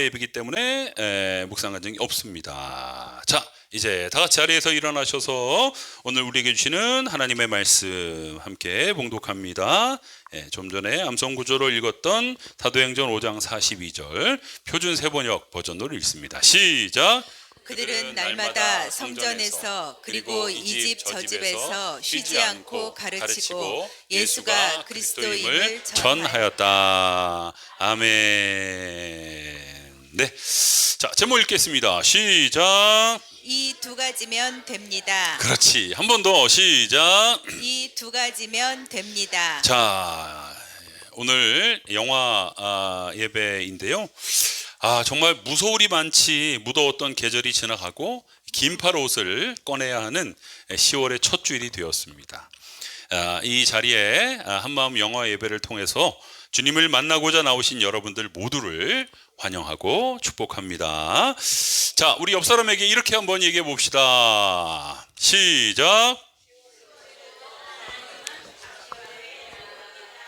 예배이기 때문에 묵상 간증이 없습니다. 자, 이제 다 같이 자리에서 일어나셔서 오늘 우리에게 주시는 하나님의 말씀 함께 봉독합니다. 좀 전에 암송 구조로 읽었던 사도행전 5장 42절 표준 세번역 버전으로 읽습니다. 시작. 그들은 날마다 성전에서 그리고 이 집 저 집에서 쉬지 않고 가르치고 예수가 그리스도임을 전하였다. 아멘. 네, 자 제목 읽겠습니다. 시작. 이 두 가지면 됩니다. 그렇지. 한 번 더 시작. 이 두 가지면 됩니다. 자, 오늘 영화 예배인데요. 정말 무서울이 많지 무더웠던 계절이 지나가고 긴팔 옷을 꺼내야 하는 10월의 첫 주일이 되었습니다. 이 자리에 한마음 영화 예배를 통해서 주님을 만나고자 나오신 여러분들 모두를 환영하고 축복합니다. 자, 우리 옆 사람에게 이렇게 한번 얘기해 봅시다. 시작.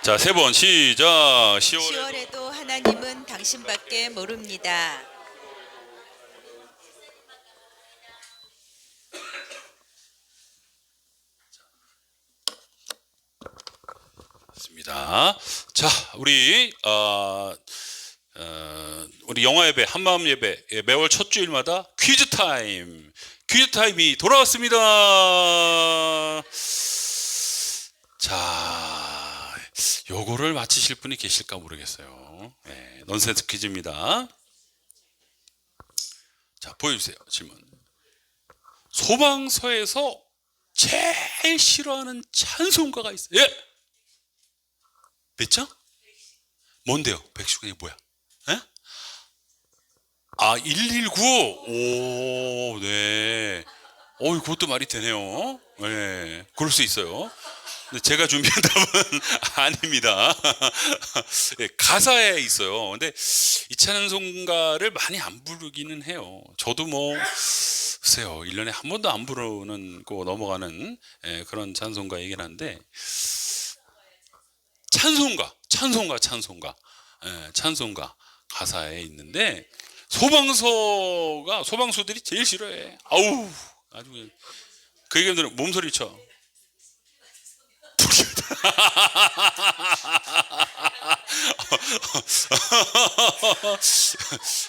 자, 세 번 시작. 10월에도 하나님은 당신밖에 모릅니다. 맞습니다. 자, 우리 영화 예배, 한마음 예배, 매월 첫 주일마다 퀴즈 타임이 돌아왔습니다. 자, 요거를 맞히실 분이 계실까 모르겠어요. 넌센스 퀴즈입니다. 자, 보여주세요. 질문. 소방서에서 제일 싫어하는 찬송가가 있어요. 예? 몇 장? 뭔데요? 119가 뭐야? 119. 오, 네. 그것도 말이 되네요. 네, 그럴 수 있어요. 근데 제가 준비한 답은 아닙니다. 가사에 있어요. 근데 이 찬송가를 많이 안 부르기는 해요. 저도 글쎄요, 1년에 한 번도 안 부르는 거 넘어가는 그런 찬송가이긴 한데, 찬송가 가사에 있는데, 소방수들이 제일 싫어해. 아주 그 얘기는 몸소리 쳐.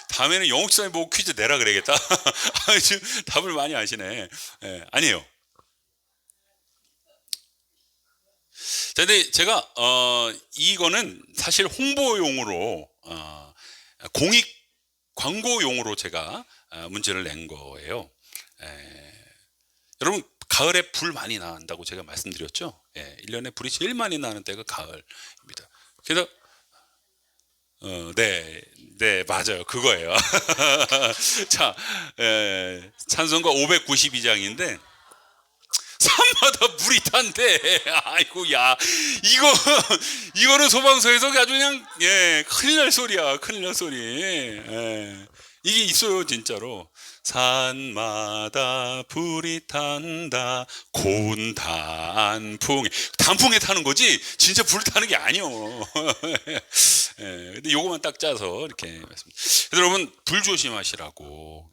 다음에는 영옥사님 보고 퀴즈 내라 그래야겠다. 지금 답을 많이 아시네. 아니에요. 자, 근데 제가 이거는 사실 홍보용으로 공익 광고용으로 제가 문제를 낸 거예요. 여러분, 가을에 불 많이 난다고 제가 말씀드렸죠. 1년에 불이 제일 많이 나는 때가 가을입니다. 그래서 네, 맞아요. 그거예요. 자, 찬송가 592장인데 산마다 불이 탄대. 아이고, 야, 이거는 소방서에서 아주 그냥 큰일 날 소리야. 큰일 날 소리. 이게 있어요, 진짜로. 산마다 불이 탄다. 고운 단풍에 타는 거지. 진짜 불 타는 게 아니요. 근데 요거만 딱 짜서 이렇게 말씀드립니다. 여러분, 불 조심하시라고.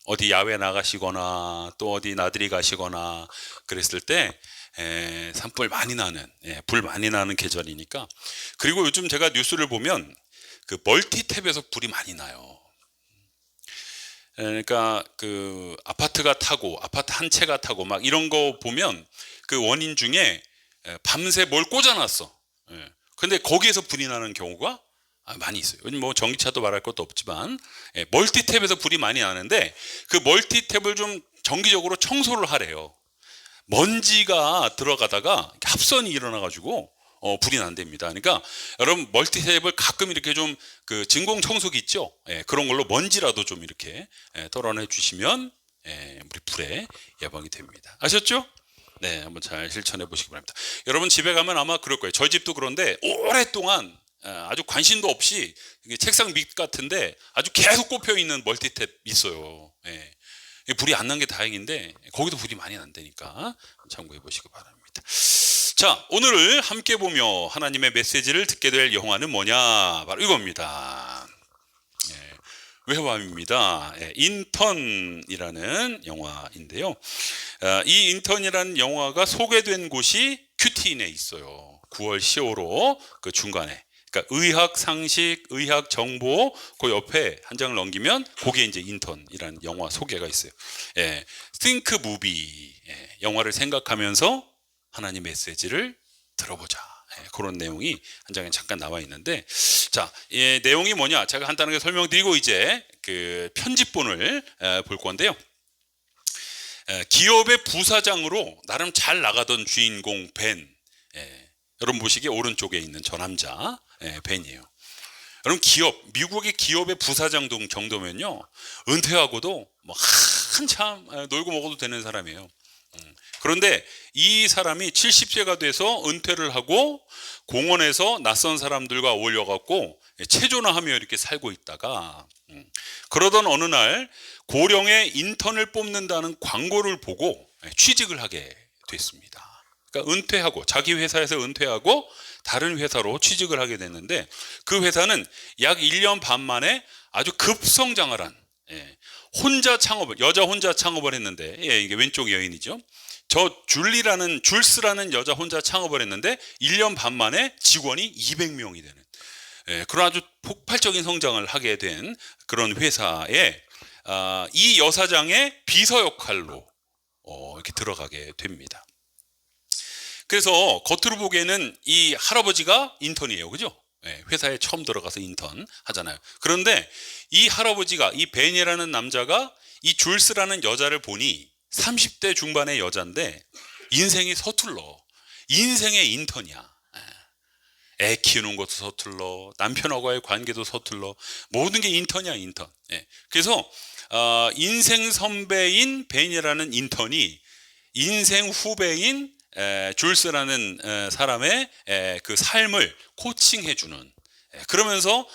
어디 야외 나가시거나 또 어디 나들이 가시거나 그랬을 때 산불 많이 나는 불 많이 나는 계절이니까. 그리고 요즘 제가 뉴스를 보면 그 멀티탭에서 불이 많이 나요. 그러니까 그 아파트가 타고 아파트 한 채가 타고 막 이런 거 보면 그 원인 중에 밤새 뭘 꽂아놨어. 근데 거기에서 불이 나는 경우가 많이 있어요. 뭐 전기차도 말할 것도 없지만 멀티탭에서 불이 많이 나는데 그 멀티탭을 좀 정기적으로 청소를 하래요. 먼지가 들어가다가 합선이 일어나가지고 불이 난답니다. 그러니까 여러분, 멀티탭을 가끔 이렇게 좀 그 진공 청소기 있죠? 그런 걸로 먼지라도 좀 이렇게 털어내 주시면 우리 불에 예방이 됩니다. 아셨죠? 네, 한번 잘 실천해 보시기 바랍니다. 여러분 집에 가면 아마 그럴 거예요. 저희 집도 그런데 오랫동안 아주 관심도 없이 책상 밑 같은데 아주 계속 꼽혀 있는 멀티탭 있어요. 불이 안 난 게 다행인데 거기도 불이 많이 난다니까 참고해 보시기 바랍니다. 자, 오늘 함께 보며 하나님의 메시지를 듣게 될 영화는 뭐냐? 바로 이겁니다. 외화입니다. 예, 인턴이라는 영화인데요. 이 인턴이라는 영화가 소개된 곳이 큐티인에 있어요. 9월 10호로 그 중간에. 그러니까 의학 상식, 의학 정보 그 옆에 한 장을 넘기면 거기에 이제 인턴이라는 영화 소개가 있어요. 예, think movie 영화를 생각하면서 하나님 메시지를 들어보자. 그런 내용이 한 장에 잠깐 나와 있는데, 자, 내용이 뭐냐? 제가 간단하게 설명드리고 이제 그 편집본을 볼 건데요. 기업의 부사장으로 나름 잘 나가던 주인공 벤, 여러분 보시기에 오른쪽에 있는 저 남자 벤이에요. 여러분 미국의 기업의 부사장 정도면요 은퇴하고도 뭐 한참 놀고 먹어도 되는 사람이에요. 그런데 이 사람이 70세가 돼서 은퇴를 하고 공원에서 낯선 사람들과 어울려갖고 체조나 하며 이렇게 살고 있다가 그러던 어느 날 고령의 인턴을 뽑는다는 광고를 보고 취직을 하게 됐습니다. 그러니까 은퇴하고 자기 회사에서 은퇴하고 다른 회사로 취직을 하게 됐는데 그 회사는 약 1년 반 만에 아주 급성장을 한 여자 혼자 창업을 했는데 이게 왼쪽 여인이죠. 저 줄스라는 여자 혼자 창업을 했는데 1년 반 만에 직원이 200명이 되는 그런 아주 폭발적인 성장을 하게 된 그런 회사에 이 여사장의 비서 역할로 이렇게 들어가게 됩니다. 그래서 겉으로 보기에는 이 할아버지가 인턴이에요, 그죠? 회사에 처음 들어가서 인턴 하잖아요. 그런데 이 할아버지가 이 벤이라는 남자가 이 줄스라는 여자를 보니 30대 중반의 여자인데 인생이 서툴러. 인생의 인턴이야. 애 키우는 것도 서툴러, 남편하고의 관계도 서툴러, 모든 게 인턴이야, 인턴. 그래서 인생 선배인 벤이라는 인턴이 인생 후배인 줄스라는 사람의 그 삶을 코칭해주는, 그러면서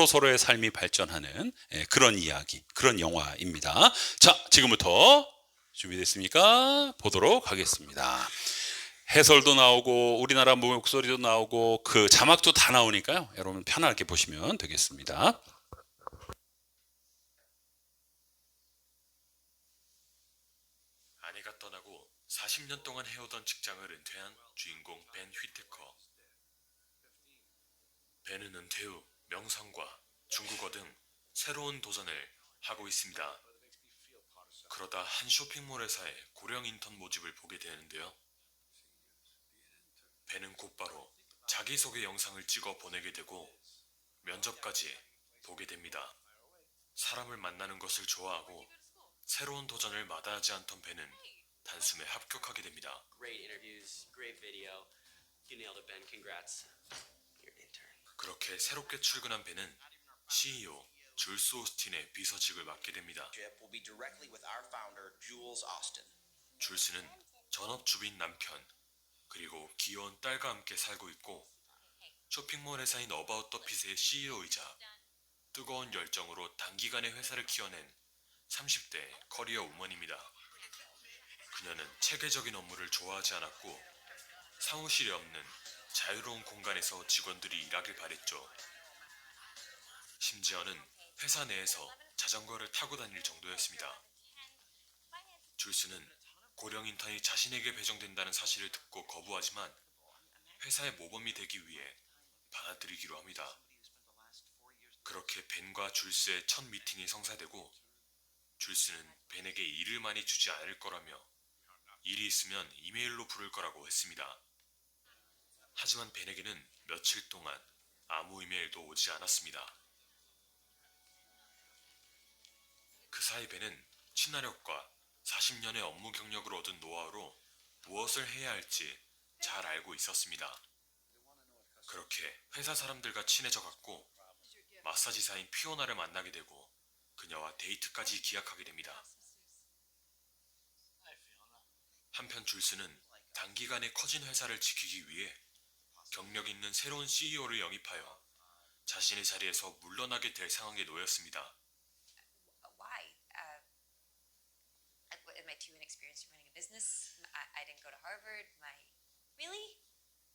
서로의 삶이 발전하는 그런 이야기, 그런 영화입니다. 자, 지금부터 준비됐습니까? 보도록 하겠습니다. 해설도 나오고 우리나라 목소리도 나오고 그 자막도 다 나오니까요. 여러분 편하게 보시면 되겠습니다. 아내가 떠나고 40년 동안 해오던 직장을 은퇴한 주인공 벤 휘테커. 벤은 은퇴 후 명상과 중국어 등 새로운 도전을 하고 있습니다. 그러다 한 쇼핑몰에서의 고령 인턴 모집을 보게 되는데요. 벤은 곧바로 자기소개 영상을 찍어 보내게 되고 면접까지 보게 됩니다. 사람을 만나는 것을 좋아하고 새로운 도전을 마다하지 않던 벤은 단숨에 합격하게 됩니다. Great interviews, great video. You nailed it, Ben. Congrats. You're an intern. 그렇게 새롭게 출근한 벤은 CEO 줄스 오스틴의 비서직을 맡게 됩니다. Will be directly with our founder, Jules Austin. 줄스는 전업주부인 남편 그리고 귀여운 딸과 함께 살고 있고 쇼핑몰 회사인 어바웃 더 핏의 CEO이자 뜨거운 열정으로 단기간에 회사를 키워낸 30대 커리어 우먼입니다. 그녀는 체계적인 업무를 좋아하지 않았고 사무실이 없는 자유로운 공간에서 직원들이 일하길 바랬죠. 심지어는 회사 내에서 자전거를 타고 다닐 정도였습니다. 줄스는 고령 인턴이 자신에게 배정된다는 사실을 듣고 거부하지만 회사의 모범이 되기 위해 받아들이기로 합니다. 그렇게 벤과 줄스의 첫 미팅이 성사되고 줄스는 벤에게 일을 많이 주지 않을 거라며 일이 있으면 이메일로 부를 거라고 했습니다. 하지만 벤에게는 며칠 동안 아무 이메일도 오지 않았습니다. 그 사이 벤은 친화력과 40년의 업무 경력을 얻은 노하우로 무엇을 해야 할지 잘 알고 있었습니다. 그렇게 회사 사람들과 친해져 갔고 마사지사인 피오나를 만나게 되고 그녀와 데이트까지 기약하게 됩니다. 한편 줄스는 단기간에 커진 회사를 지키기 위해 경력 있는 새로운 CEO를 영입하여 자신의 자리에서 물러나게 될 상황에 놓였습니다. Why? In my 2 experience running a business, I didn't go to Harvard. Really?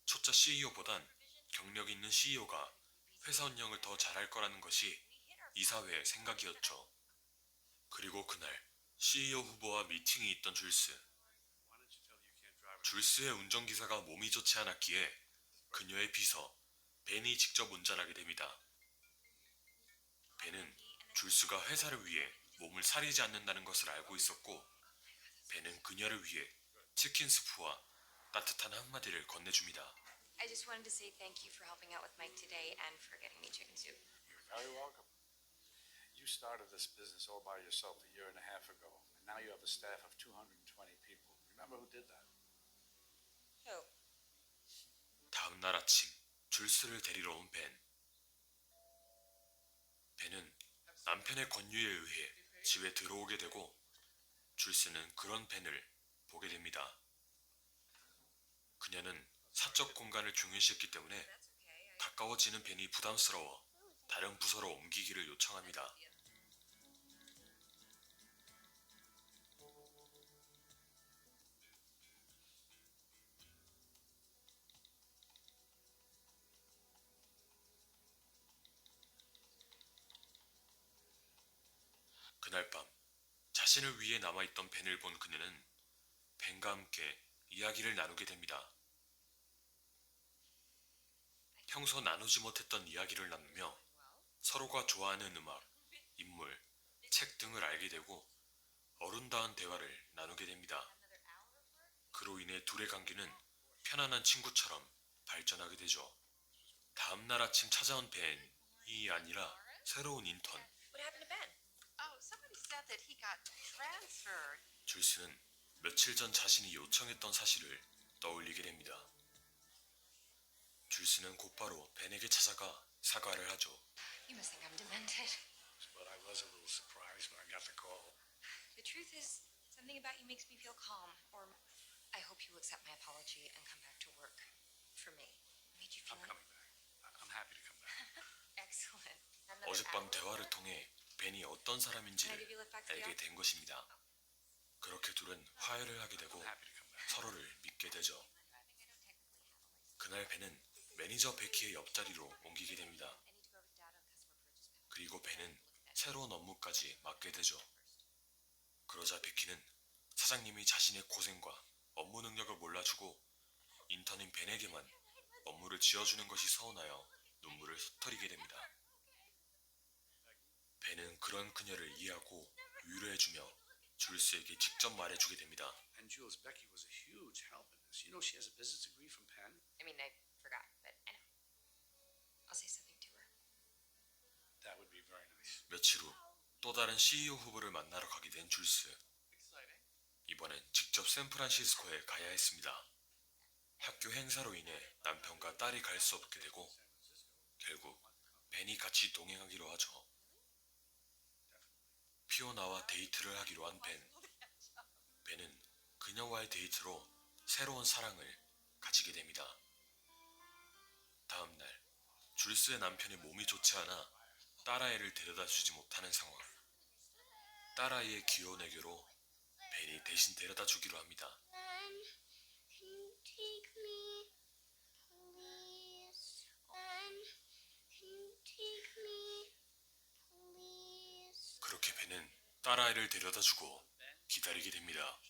초짜 CEO보단 경력 있는 CEO가 회사 운영을 더 잘할 거라는 것이 이사회의 생각이었죠. 그리고 그날 CEO 후보와 미팅이 있던 줄스. 줄스의 운전기사가 몸이 좋지 않았기에 그녀의 비서 벤이 직접 운전하게 됩니다. 벤은 줄스가 회사를 위해 몸을 사리지 않는다는 것을 알고 있었고 벤은 그녀를 위해 치킨 스프와 따뜻한 한마디를 건네줍니다. I just wanted to say thank you for helping out with Mike today and for getting me chicken soup. You're very welcome. You started this business all by yourself a year and a half ago, and now you have a staff of 220 people. Remember who did that? Who? 다음 날 아침 줄스를 데리러 온 벤. 벤은 남편의 권유에 의해 집에 들어오게 되고 줄스는 그런 벤을 보게 됩니다. 그녀는 사적 공간을 중요시했기 때문에 가까워지는 벤이 부담스러워 다른 부서로 옮기기를 요청합니다. 그날 밤 자신을 위해 남아있던 벤을 본 그녀는 벤과 함께 이야기를 나누게 됩니다. 평소 나누지 못했던 이야기를 나누며 서로가 좋아하는 음악, 인물, 책 등을 알게 되고 어른다운 대화를 나누게 됩니다. 그로 인해 둘의 관계는 편안한 친구처럼 발전하게 되죠. 다음 날 아침 찾아온 벤이 아니라 새로운 인턴. What happened to Ben? Oh, somebody said that he got transferred. 줄스는 며칠 전 자신이 요청했던 사실을 떠올리게 됩니다. 줄스는 곧바로 벤에게 찾아가 사과를 하죠. You must think I'm demented. But I was a little surprised when I got the call. The truth is, something about you makes me feel calm. Or I hope you will accept my apology and come back to work for me. Made you feel I'm coming back. I'm happy to come back. excellent. 어젯밤 대화를 통해 벤이 어떤 사람인지를 알게 된 것입니다. 그렇게 둘은 화해를 하게 되고 Happy to come back. 서로를 믿게 되죠. 그날 벤은 매니저 베키의 옆자리로 옮기게 됩니다. 그리고 벤은 새로운 업무까지 맡게 되죠. 그러자 베키는 사장님이 자신의 고생과 업무 능력을 몰라주고 인턴인 벤에게만 업무를 지어주는 것이 서운하여 눈물을 흩어리게 됩니다. 벤은 그런 그녀를 이해하고 위로해주며 줄스에게 직접 말해주게 됩니다. And Jules, Becky was a huge help in this. You know she has a business degree from Penn? I mean, I forgot, but I know. I'll say something to her. That would be very nice. 며칠 후 또 다른 CEO 후보를 만나러 가게 된 줄스. 이번엔 직접 샌프란시스코에 가야 했습니다. 학교 행사로 인해 남편과 딸이 갈 수 없게 되고 결국 벤이 같이 동행하기로 하죠. 피오나와 데이트를 하기로 한 벤. 벤은 그녀와의 데이트로 새로운 사랑을 가지게 됩니다. 다음 날 줄스의 남편의 몸이 좋지 않아 딸아이를 데려다 주지 못하는 상황. 딸아이의 귀여운애교로 벤이 대신 데려다 주기로 합니다. Ben, can you take me, please? Ben, can you take me, please? 그렇게 벤은 딸아이를 데려다 주고 기다리게 됩니다.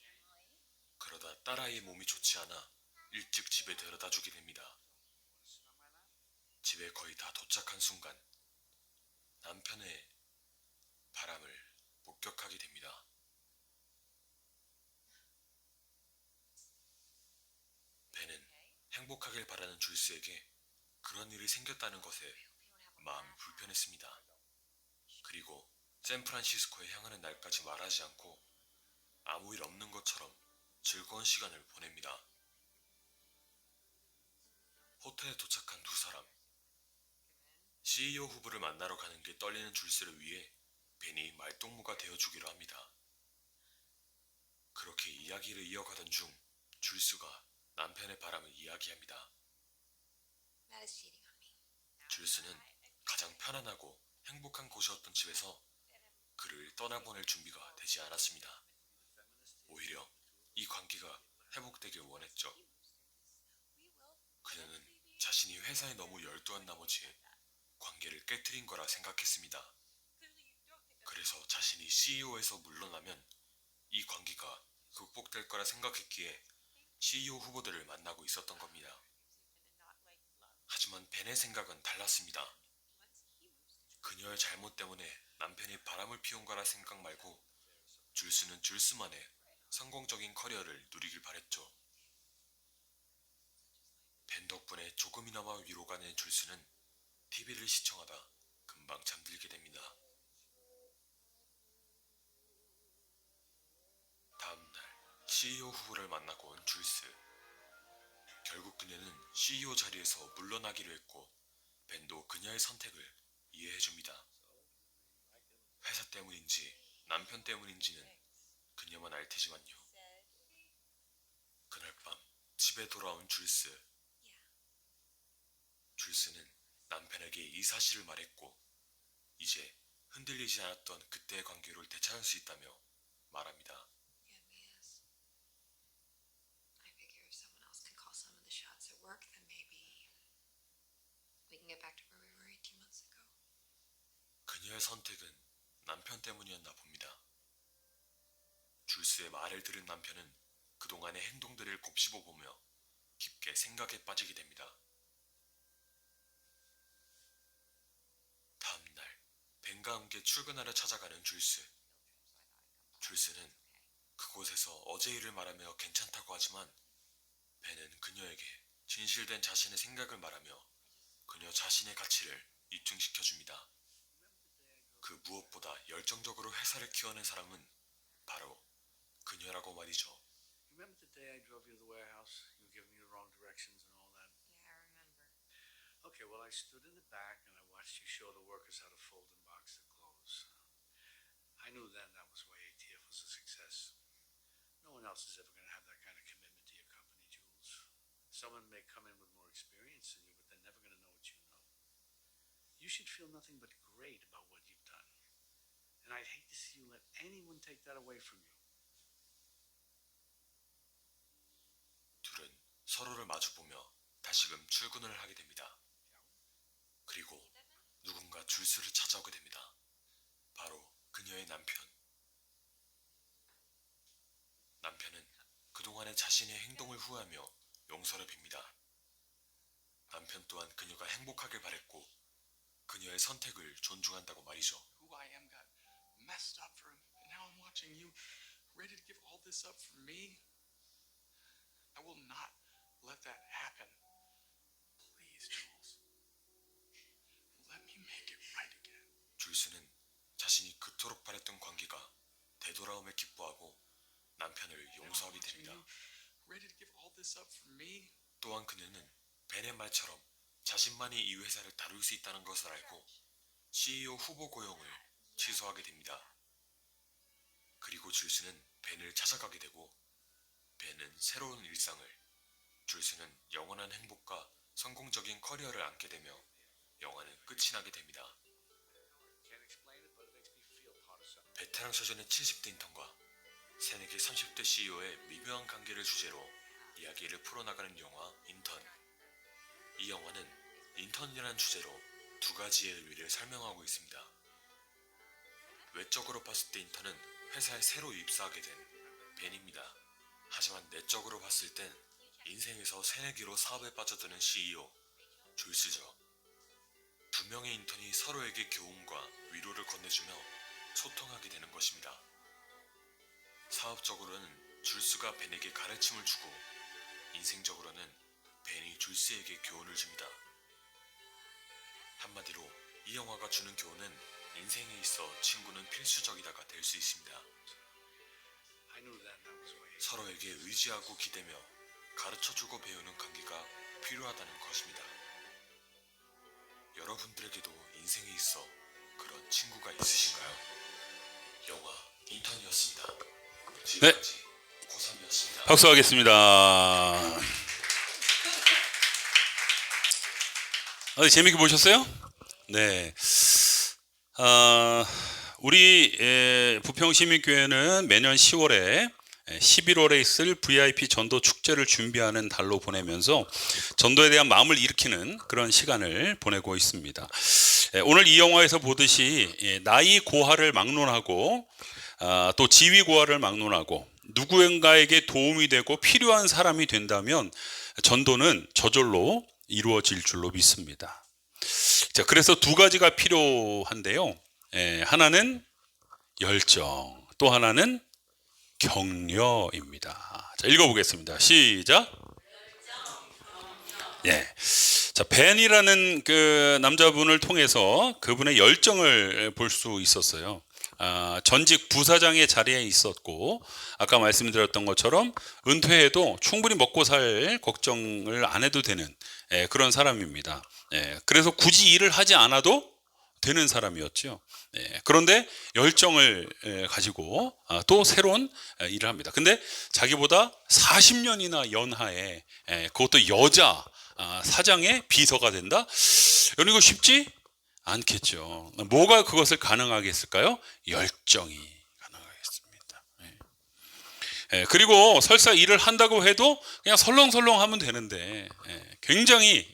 그러다 딸아이의 몸이 좋지 않아 일찍 집에 데려다 주게 됩니다. 집에 거의 다 도착한 순간 남편의 바람을 목격하게 됩니다. 벤은 행복하길 바라는 줄스에게 그런 일이 생겼다는 것에 마음이 불편했습니다. 그리고 샌프란시스코에 향하는 날까지 말하지 않고 아무 일 없는 것처럼 즐거운 시간을 보냅니다. 호텔에 도착한 두 사람. CEO 후보를 만나러 가는 게 떨리는 줄스를 위해 벤이 말동무가 되어주기로 합니다. 그렇게 이야기를 이어가던 중 줄스가 남편의 바람을 이야기합니다. Matt is cheating on me. 줄스는 가장 편안하고 행복한 곳이었던 집에서 그를 떠나보낼 준비가 되지 않았습니다. 오히려 이 관계가 회복되길 원했죠. 그녀는 자신이 회사에 너무 열두한 나머지 관계를 깨트린 거라 생각했습니다. 그래서 자신이 CEO에서 물러나면 이 관계가 극복될 거라 생각했기에 CEO 후보들을 만나고 있었던 겁니다. 하지만 벤의 생각은 달랐습니다. 그녀의 잘못 때문에 남편이 바람을 피운 거라 생각 말고 줄스는 줄스만의 성공적인 커리어를 누리길 바랬죠. 벤 덕분에 조금이나마 위로가 된 줄스는 TV를 시청하다 금방 잠들게 됩니다. 다음날 CEO 후보를 만나고 온 줄스. 결국 그녀는 CEO 자리에서 물러나기로 했고 벤도 그녀의 선택을 이해해줍니다. 회사 때문인지 남편 때문인지는 그녀만 알 테지만요. 그날 밤 집에 돌아온 줄스. 줄스는 남편에게 이 사실을 말했고 이제 흔들리지 않았던 그때의 관계를 되찾을 수 있다며 말합니다. Yeah, Mias. I figure if someone else can call some of the shots at work, then maybe we can get back to where we were 18 months ago. 그녀의 선택은 남편 때문이었나 봅니다. 줄스의 말을 들은 남편은 그동안의 행동들을 곱씹어보며 깊게 생각에 빠지게 됩니다. 다음날 벤과 함께 출근하러 찾아가는 줄스. 줄스는 그곳에서 어제 일을 말하며 괜찮다고 하지만 벤은 그녀에게 진실된 자신의 생각을 말하며 그녀 자신의 가치를 입증시켜줍니다. 그 무엇보다 열정적으로 회사를 키워낸 사람은 바로 그녀라고 말이죠. Remember the day I drove you to the warehouse? You were giving me the wrong directions and all that. Yeah, I remember. Okay, well, I stood in the back and I watched you show the workers how to fold and box the clothes. I knew then that was why ATF was a success. No one else is ever going to have that kind of commitment to your company, Jules. Someone may come in with more experience than you, but they're never going to know what you know. You should feel nothing but great about what you've done. And I'd hate to see you let anyone take that away from you. 둘은 서로를 마주보며 다시금 출근을 하게 됩니다. 그리고 누군가 줄스를 찾아오게 됩니다. 바로 그녀의 남편. 남편은 그동안의 자신의 행동을 후회하며 용서를 빕니다. 남편 또한 그녀가 행복하길 바랬고 그녀의 선택을 존중한다고 말이죠. Who I am got messed up for him, and now I'm watching you ready to give all this up for me. I will not let that happen. Please, Jules. Let me make it right again. 줄스는 자신이 그토록 바랬던 관계가 되돌아옴에 기뻐하고 남편을 용서하게 됩니다. Ready to give all this up for me. 또한 그녀는 벤의 말처럼 자신만이 이 회사를 다룰 수 있다는 것을 알고 CEO 후보 고용을 취소하게 됩니다. 그리고 줄스는 벤을 찾아가게 되고 벤은 새로운 일상을, 줄스는 영원한 행복과 성공적인 커리어를 안게 되며 영화는 끝이 나게 됩니다. Can't explain it, but it makes me feel part of something. 베테랑 서전의 70대 인턴과 새내기 30대 CEO의 미묘한 관계를 주제로 이야기를 풀어나가는 영화 인턴. 이 영화는 인턴이라는 주제로 두 가지의 의미를 설명하고 있습니다. 외적으로 봤을 때 인턴은 회사에 새로 입사하게 된 벤입니다. 하지만 내적으로 봤을 땐 인생에서 새내기로 사업에 빠져드는 CEO 줄스죠. 두 명의 인턴이 서로에게 교훈과 위로를 건네주며 소통하게 되는 것입니다. 사업적으로는 줄스가 벤에게 가르침을 주고 인생적으로는 벤이 줄스에게 교훈을 줍니다. 한마디로 이 영화가 주는 교훈은 인생에 있어 친구는 필수적이다가 될 수 있습니다. I knew then that was why. 서로에게 의지하고 기대며 가르쳐주고 배우는 관계가 필요하다는 것입니다. 여러분들에게도 인생에 있어 그런 친구가 있으신가요? 영화 인턴이었습니다. 지금까지 고3이었습니다. 박수하겠습니다. 재밌게 보셨어요? 네. 우리 부평시민교회는 매년 10월에 11월에 있을 VIP 전도 축제를 준비하는 달로 보내면서 전도에 대한 마음을 일으키는 그런 시간을 보내고 있습니다. 오늘 이 영화에서 보듯이 나이 고하를 막론하고 또 지위 고하를 막론하고 누구인가에게 도움이 되고 필요한 사람이 된다면 전도는 저절로 이루어질 줄로 믿습니다. 자, 그래서 두 가지가 필요한데요. 하나는 열정, 또 하나는 격려입니다. 자, 읽어보겠습니다. 시작. 예. 자, 벤이라는 그 남자분을 통해서 그분의 열정을 볼 수 있었어요. 전직 부사장의 자리에 있었고, 아까 말씀드렸던 것처럼 은퇴해도 충분히 먹고 살 걱정을 안 해도 되는 그런 사람입니다. 그래서 굳이 일을 하지 않아도 되는 사람이었죠. 그런데 열정을 가지고 또 새로운 일을 합니다. 근데 자기보다 40년이나 연하에 그것도 여자 사장의 비서가 된다? 이거 쉽지 않겠죠. 뭐가 그것을 가능하게 했을까요? 열정이 가능하겠습니다. 그리고 설사 일을 한다고 해도 그냥 설렁설렁 하면 되는데 굉장히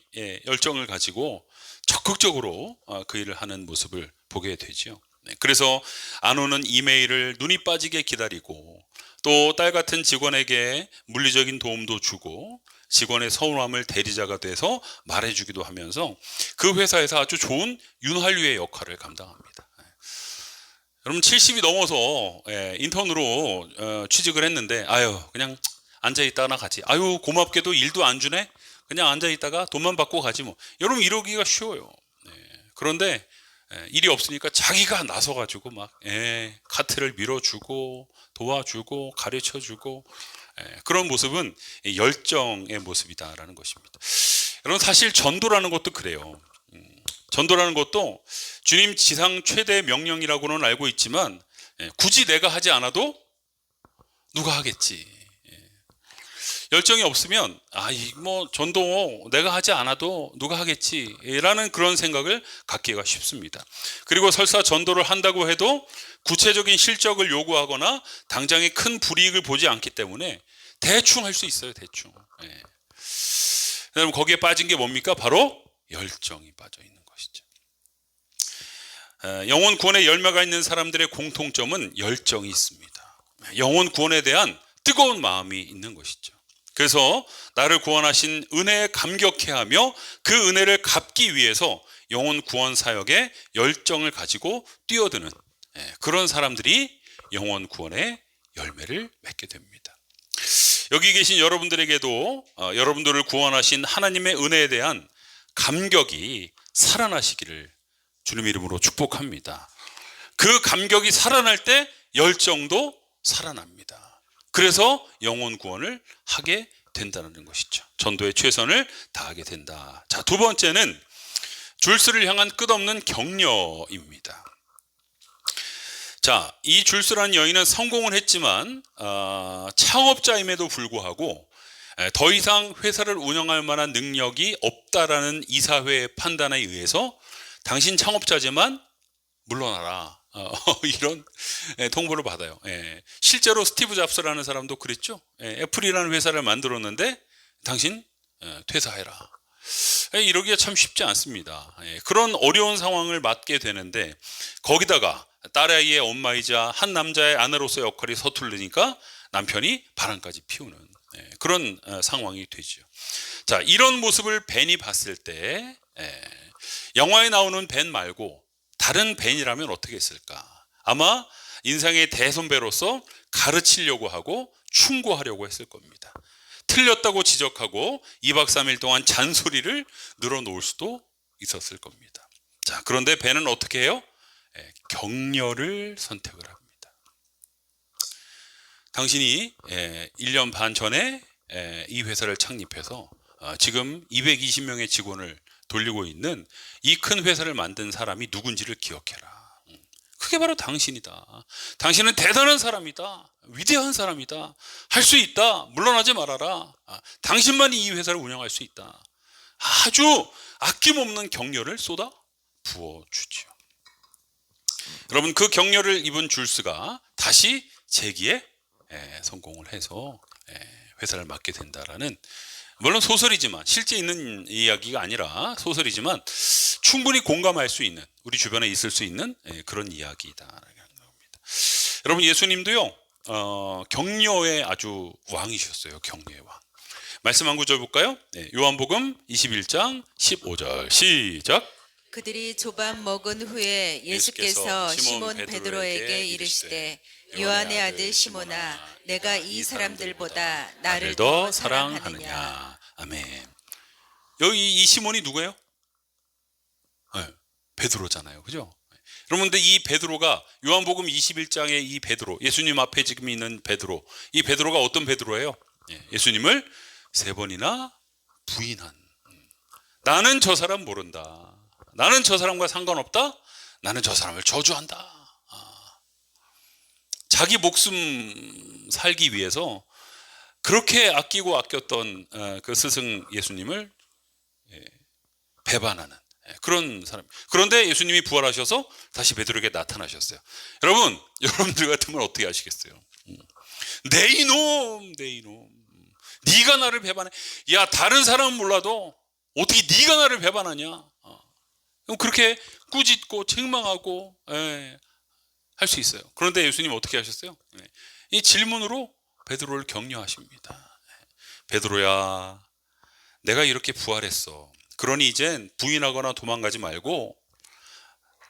열정을 가지고 적극적으로 그 일을 하는 모습을 보게 되죠. 그래서 안 오는 이메일을 눈이 빠지게 기다리고 또 딸 같은 직원에게 물리적인 도움도 주고 직원의 서운함을 대리자가 돼서 말해주기도 하면서 그 회사에서 아주 좋은 윤활유의 역할을 감당합니다. 여러분 70이 넘어서 인턴으로 취직을 했는데 그냥 앉아있다가 가지. 고맙게도 일도 안 주네. 그냥 앉아있다가 돈만 받고 가지 뭐. 여러분 이러기가 쉬워요. 그런데 일이 없으니까 자기가 나서가지고 막 카트를 밀어주고 도와주고 가르쳐주고 그런 모습은 열정의 모습이다라는 것입니다. 여러분 사실 전도라는 것도 그래요. 전도라는 것도 주님 지상 최대 명령이라고는 알고 있지만 굳이 내가 하지 않아도 누가 하겠지. 열정이 없으면 전도 내가 하지 않아도 누가 하겠지라는 그런 생각을 갖기가 쉽습니다. 그리고 설사 전도를 한다고 해도 구체적인 실적을 요구하거나 당장의 큰 불이익을 보지 않기 때문에 대충 할 수 있어요. 대충. 그럼 거기에 빠진 게 뭡니까? 바로 열정이 빠져 있는 것이죠. 영혼 구원의 열매가 있는 사람들의 공통점은 열정이 있습니다. 영혼 구원에 대한 뜨거운 마음이 있는 것이죠. 그래서 나를 구원하신 은혜에 감격해하며 그 은혜를 갚기 위해서 영혼 구원 사역에 열정을 가지고 뛰어드는 그런 사람들이 영혼 구원의 열매를 맺게 됩니다. 여기 계신 여러분들에게도 여러분들을 구원하신 하나님의 은혜에 대한 감격이 살아나시기를 주님 이름으로 축복합니다. 그 감격이 살아날 때 열정도 살아납니다. 그래서 영혼 구원을 하게 된다는 것이죠. 전도에 최선을 다하게 된다. 자, 두 번째는 줄스를 향한 끝없는 격려입니다. 자, 이 줄스라는 여인은 성공을 했지만 창업자임에도 불구하고 더 이상 회사를 운영할 만한 능력이 없다라는 이사회의 판단에 의해서 당신 창업자지만 물러나라. 이런 통보를 받아요. 실제로 스티브 잡스라는 사람도 그랬죠. 애플이라는 회사를 만들었는데 당신 퇴사해라. 이러기가 참 쉽지 않습니다. 그런 어려운 상황을 맞게 되는데 거기다가 딸아이의 엄마이자 한 남자의 아내로서 역할이 서투르니까 남편이 바람까지 피우는 그런 상황이 되죠. 자, 이런 모습을 벤이 봤을 때 영화에 나오는 벤 말고 다른 벤이라면 어떻게 했을까? 아마 인생의 대선배로서 가르치려고 하고 충고하려고 했을 겁니다. 틀렸다고 지적하고 2박 3일 동안 잔소리를 늘어놓을 수도 있었을 겁니다. 자, 그런데 벤은 어떻게 해요? 격려를 선택을 합니다. 당신이 1년 반 전에 이 회사를 창립해서 지금 220명의 직원을 돌리고 있는 이 큰 회사를 만든 사람이 누군지를 기억해라. 그게 바로 당신이다. 당신은 대단한 사람이다. 위대한 사람이다. 할 수 있다. 물러나지 말아라. 당신만이 이 회사를 운영할 수 있다. 아주 아낌없는 격려를 쏟아 부어주지요. 여러분, 그 격려를 입은 줄스가 다시 재기에 성공을 해서 회사를 맡게 된다라는, 물론 소설이지만 실제 있는 이야기가 아니라 소설이지만 충분히 공감할 수 있는, 우리 주변에 있을 수 있는 그런 이야기다라는 겁니다. 여러분, 예수님도요 격려의 아주 왕이셨어요. 격려의 왕. 말씀 한 구절 볼까요? 요한복음 21장 15절 시작. 그들이 조반 먹은 후에 예수께서 시몬 베드로에게 이르시되 요한의 아들 시몬아, 내가 이 사람들보다 나를 더 사랑하느냐. 아멘. 여기 이 시몬이 누구예요? 베드로잖아요, 그죠? 여러분, 근데 이 베드로가 요한복음 21장의 이 베드로, 예수님 앞에 지금 있는 베드로, 이 베드로가 어떤 베드로예요? 예수님을 3번이나 부인한, 나는 저 사람 모른다, 나는 저 사람과 상관없다, 나는 저 사람을 저주한다. 자기 목숨 살기 위해서 그렇게 아끼고 아꼈던 그 스승 예수님을 배반하는 그런 사람. 그런데 예수님이 부활하셔서 다시 베드로에게 나타나셨어요. 여러분, 여러분들 같으면 어떻게 하시겠어요? 내 이놈, 내 이놈, 네가 나를 배반해. 야, 다른 사람은 몰라도 어떻게 네가 나를 배반하냐? 그렇게 꾸짖고 책망하고 할 수 있어요. 그런데 예수님 어떻게 하셨어요? 이 질문으로 베드로를 격려하십니다. 베드로야, 내가 이렇게 부활했어. 그러니 이젠 부인하거나 도망가지 말고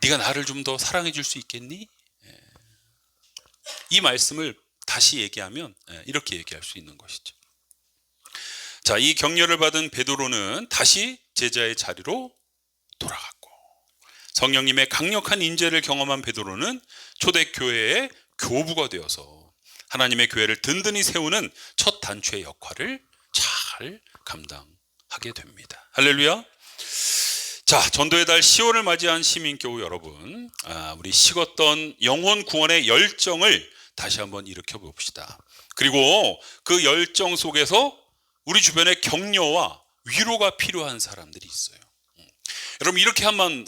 네가 나를 좀 더 사랑해 줄 수 있겠니? 이 말씀을 다시 얘기하면 이렇게 얘기할 수 있는 것이죠. 자, 이 격려를 받은 베드로는 다시 제자의 자리로 돌아갔고, 성령님의 강력한 인재를 경험한 베드로는 초대교회의 교부가 되어서 하나님의 교회를 든든히 세우는 첫 단추의 역할을 잘 감당하게 됩니다. 할렐루야. 자, 전도의 달 10월을 맞이한 시민교우 여러분, 우리 식었던 영혼 구원의 열정을 다시 한번 일으켜 봅시다. 그리고 그 열정 속에서 우리 주변에 격려와 위로가 필요한 사람들이 있어요. 여러분, 이렇게 한번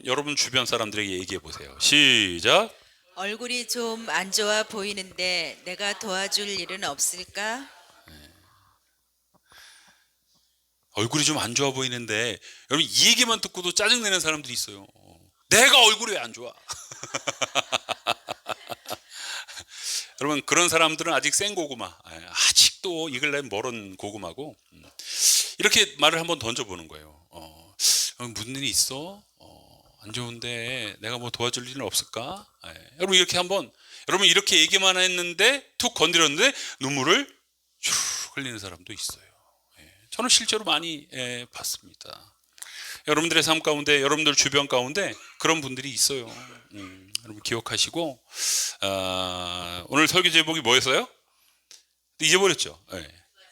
여러분 주변 사람들에게 얘기해 보세요. 시작. 얼굴이 좀 안 좋아 보이는데 내가 도와줄 일은 없을까? 얼굴이 좀 안 좋아 보이는데, 여러분 이 얘기만 듣고도 짜증내는 사람들이 있어요. 내가 얼굴이 왜 안 좋아? 여러분, 그런 사람들은 아직 생 고구마, 아직도 익을려면 멀은 고구마고, 이렇게 말을 한번 던져보는 거예요. 무슨 일이 있어? 안 좋은데 내가 뭐 도와줄 일은 없을까? 여러분, 이렇게 한번, 여러분 이렇게 얘기만 했는데 툭 건드렸는데 눈물을 쭉 흘리는 사람도 있어요. 저는 실제로 많이 봤습니다. 여러분들의 삶 가운데, 여러분들 주변 가운데 그런 분들이 있어요. 여러분 기억하시고, 오늘 설교 제목이 뭐였어요? 잊어버렸죠?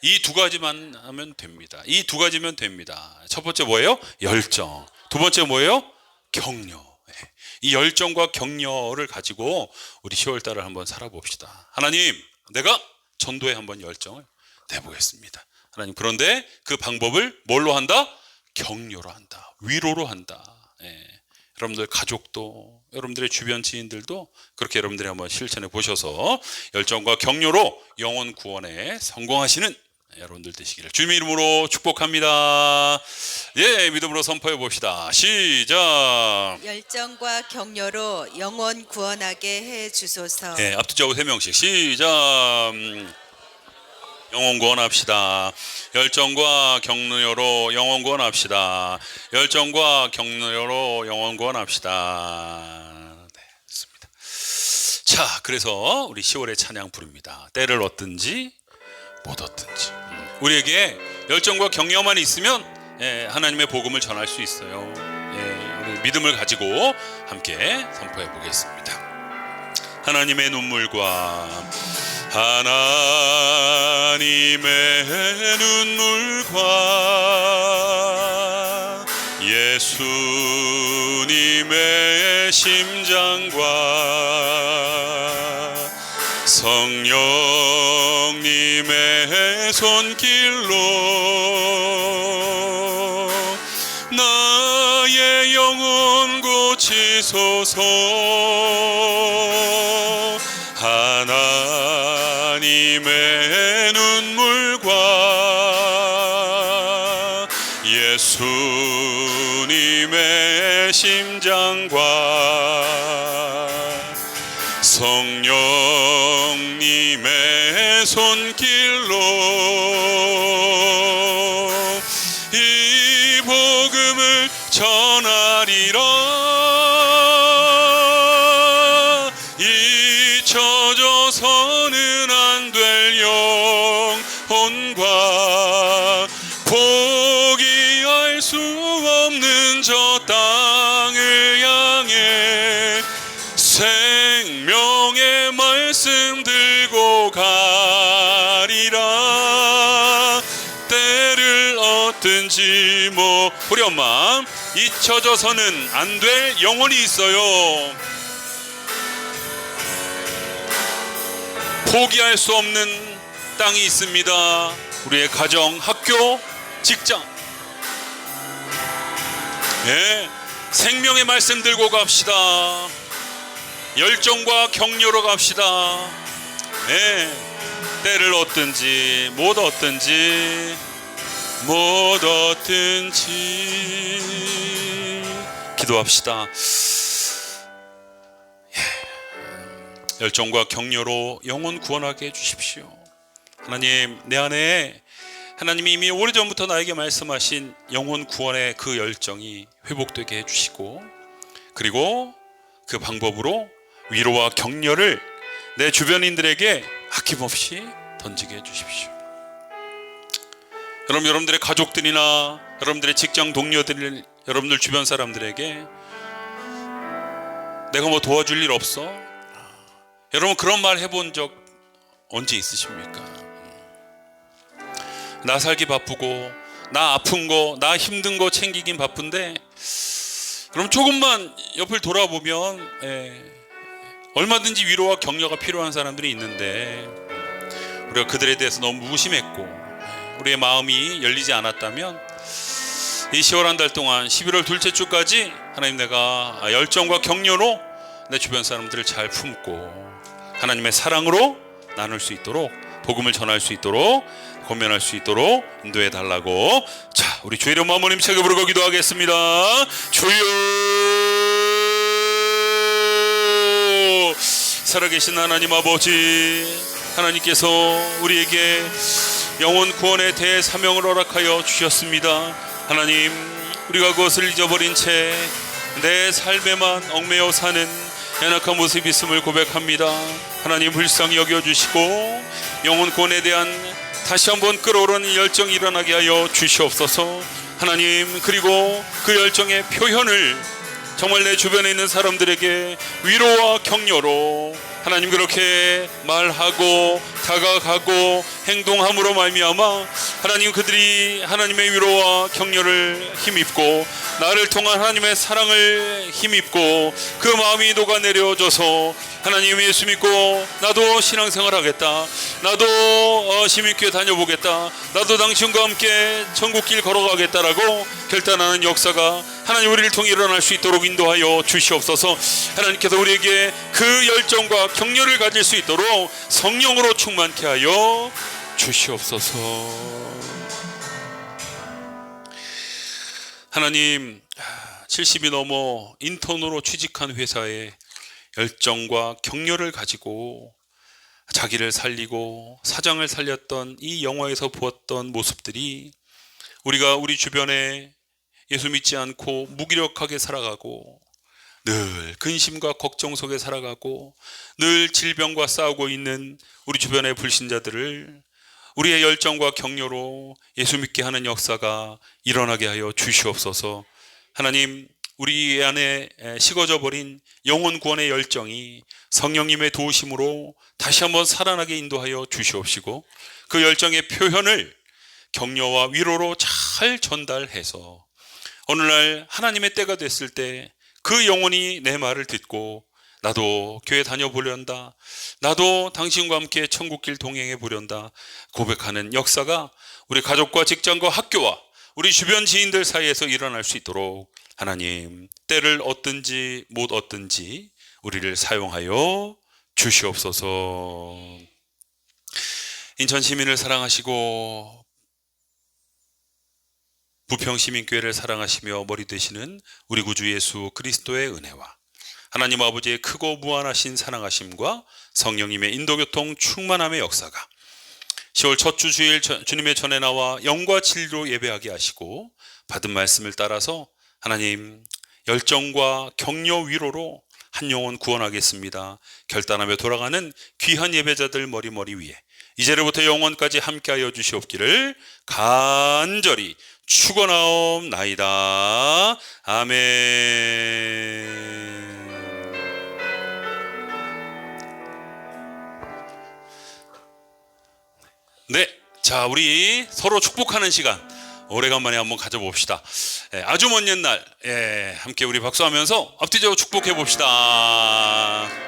이 두 가지만 하면 됩니다. 이 두 가지면 됩니다. 첫 번째 뭐예요? 열정. 두 번째 뭐예요? 격려. 이 열정과 격려를 가지고 우리 10월 달을 한번 살아봅시다. 하나님, 내가 전도에 한번 열정을 내보겠습니다. 하나님, 그런데 그 방법을 뭘로 한다? 격려로 한다. 위로로 한다. 여러분들 가족도, 여러분들의 주변 지인들도 그렇게 여러분들이 한번 실천해 보셔서 열정과 격려로 영혼 구원에 성공하시는 여러분들 되시기를 주님의 이름으로 축복합니다. 믿음으로 선포해 봅시다. 시작. 열정과 격려로 영혼 구원하게 해 주소서. 앞뒤좌우 3명씩 시작. 영혼 구원합시다. 열정과 격려로 영혼 구원합시다. 열정과 격려로 영혼 구원합시다. 네, 좋습니다. 자, 그래서 우리 10월의 찬양 부릅니다. 때를 얻든지 못 얻든지. 우리에게 열정과 격려만 있으면 하나님의 복음을 전할 수 있어요. 우리 믿음을 가지고 함께 선포해 보겠습니다. 하나님의 눈물과 하나님의 눈물과 예수님의 심장과 성령님의 손길로 나의 영혼 고치소서. 하나님의 성령님의 손길로 이 복음을 전하리라. 잊혀져서는 안 될 영혼과 포기할 수 없는 저 땅을 향해 생명의 말씀 들고 가리라. 때를 얻든지 뭐 우리 엄마 잊혀져서는 안 될 영혼이 있어요. 포기할 수 없는 땅이 있습니다. 우리의 가정, 학교, 직장. 예, 생명의 말씀 들고 갑시다. 열정과 격려로 갑시다. 예, 때를 얻든지 못 얻든지 기도합시다. 열정과 격려로 영혼 구원하게 해주십시오. 하나님, 내 안에 하나님이 이미 오래전부터 나에게 말씀하신 영혼 구원의 그 열정이 회복되게 해주시고, 그리고 그 방법으로 위로와 격려를 내 주변인들에게 아낌없이 던지게 해주십시오. 그럼 여러분들의 가족들이나 여러분들의 직장 동료들, 여러분들 주변 사람들에게 내가 뭐 도와줄 일 없어? 여러분 그런 말 해본 적 언제 있으십니까? 나 살기 바쁘고 나 아픈 거, 나 힘든 거 챙기긴 바쁜데, 그럼 조금만 옆을 돌아보면 얼마든지 위로와 격려가 필요한 사람들이 있는데, 우리가 그들에 대해서 너무 무심했고 우리의 마음이 열리지 않았다면 이 10월 한 달 동안 11월 둘째 주까지 하나님, 내가 열정과 격려로 내 주변 사람들을 잘 품고 하나님의 사랑으로 나눌 수 있도록, 복음을 전할 수 있도록, 권면할 수 있도록 인도해 달라고. 자, 우리 주의 이름 하나님 책을 부르고 기도하겠습니다. 주여, 살아계신 하나님 아버지, 하나님께서 우리에게 영혼 구원의 대사명을 허락하여 주셨습니다. 하나님, 우리가 그것을 잊어버린 채 내 삶에만 얽매여 사는 연약한 모습이 있음을 고백합니다. 하나님, 불쌍히 여겨주시고 영혼 구원에 대한 다시 한번 끓어오르는 열정이 일어나게 하여 주시옵소서. 하나님, 그리고 그 열정의 표현을 정말 내 주변에 있는 사람들에게 위로와 격려로 하나님 그렇게 말하고 다가가고 행동함으로 말미암아 하나님, 그들이 하나님의 위로와 격려를 힘입고 나를 통한 하나님의 사랑을 힘입고 그 마음이 녹아내려져서 하나님, 예수 믿고 나도 신앙생활 하겠다, 나도 시민교회 다녀보겠다, 나도 당신과 함께 천국길 걸어가겠다라고 결단하는 역사가 하나님 우리를 통해 일어날 수 있도록 인도하여 주시옵소서. 하나님께서 우리에게 그 열정과 격려를 가질 수 있도록 성령으로 충만케 하여 주시옵소서. 하나님, 70이 넘어 인턴으로 취직한 회사에 열정과 격려를 가지고 자기를 살리고 사장을 살렸던 이 영화에서 보았던 모습들이 우리가 우리 주변에 예수 믿지 않고 무기력하게 살아가고 늘 근심과 걱정 속에 살아가고 늘 질병과 싸우고 있는 우리 주변의 불신자들을 우리의 열정과 격려로 예수 믿게 하는 역사가 일어나게 하여 주시옵소서. 하나님, 우리 안에 식어져 버린 영혼 구원의 열정이 성령님의 도우심으로 다시 한번 살아나게 인도하여 주시옵시고, 그 열정의 표현을 격려와 위로로 잘 전달해서 어느 날 하나님의 때가 됐을 때 그 영혼이 내 말을 듣고 나도 교회 다녀보련다, 나도 당신과 함께 천국길 동행해 보련다 고백하는 역사가 우리 가족과 직장과 학교와 우리 주변 지인들 사이에서 일어날 수 있도록 하나님, 때를 얻든지 못 얻든지 우리를 사용하여 주시옵소서. 인천 시민을 사랑하시고 부평시민교회를 사랑하시며 머리 되시는 우리 구주 예수 그리스도의 은혜와 하나님 아버지의 크고 무한하신 사랑하심과 성령님의 인도교통 충만함의 역사가 10월 첫 주 주일 주님의 전에 나와 영과 진리로 예배하게 하시고 받은 말씀을 따라서 하나님 열정과 격려 위로로 한 영혼 구원하겠습니다 결단하며 돌아가는 귀한 예배자들 머리 위에 이제로부터 영원까지 함께하여 주시옵기를 간절히 축원하옵나이다. 아멘. 네, 자 우리 서로 축복하는 시간 오래간만에 한번 가져봅시다. 아주 먼 옛날 함께 우리 박수하면서 앞뒤적으로 축복해 봅시다.